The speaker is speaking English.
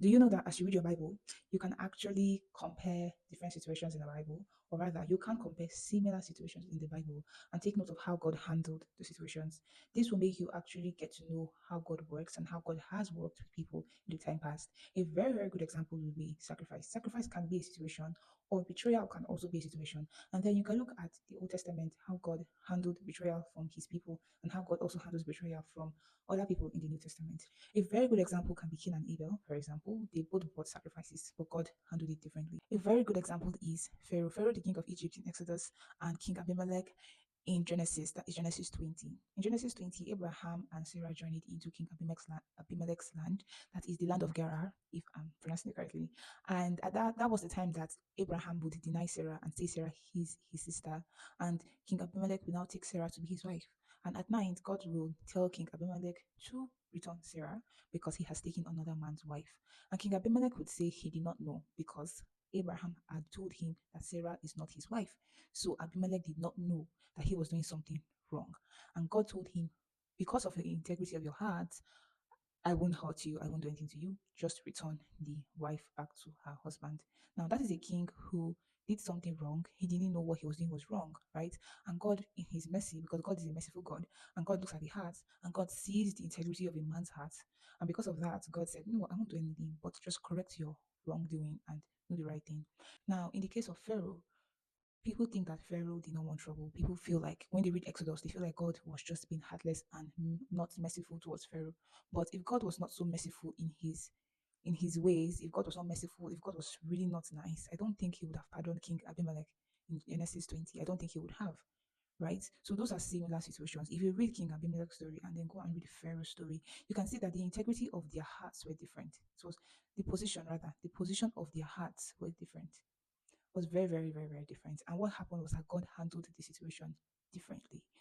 Do you know that as you read your Bible, you can actually compare different situations in the Bible, or rather, you can compare similar situations in the Bible and take note of how God handled the situations. This will make you actually get to know how God works and how God has worked with people in the time past. A very, very good example will be sacrifice. Sacrifice can be a situation, or betrayal can also be a situation. And then you can look at the Old Testament, how God handled betrayal from his people, and how God also handles betrayal from other people in the New Testament. A very good example can be Cain and Abel, for example. They both brought sacrifices, but God handled it differently. A very good example is Pharaoh. Pharaoh, the king of Egypt in Exodus, and King Abimelech in Genesis, that is Genesis 20. In Genesis 20, Abraham and Sarah journeyed into King Abimelech's land, that is the land of Gerar, if I'm pronouncing it correctly. And at that was the time that Abraham would deny Sarah and say Sarah his sister, and King Abimelech will now take Sarah to be his wife. And at night, God will tell King Abimelech to return Sarah because he has taken another man's wife. And King Abimelech would say he did not know because Abraham had told him that Sarah is not his wife. So Abimelech did not know that he was doing something wrong. And God told him, because of the integrity of your heart, I won't hurt you. I won't do anything to you. Just return the wife back to her husband. Now, that is a king who did something wrong. He didn't know what he was doing was wrong, right? And God, in his mercy, because God is a merciful God, and God looks at the heart, and God sees the integrity of a man's heart. And because of that, God said, no, I won't do anything, but just correct your wrongdoing and do the right thing. Now, in the case of Pharaoh, people think that Pharaoh did not want trouble. People feel like when they read Exodus, they feel like God was just being heartless and not merciful towards Pharaoh. But if God was not so merciful in his ways, if God was not merciful, if God was really not nice, I don't think he would have pardoned King Abimelech in Genesis 20. I don't think he would have. Right? So those are similar situations. If you read King Abimelech's story and then go and read Pharaoh's story, you can see that the integrity of their hearts were different. It was the position of their hearts were different, was very, very, very, very different. And what happened was that God handled the situation differently.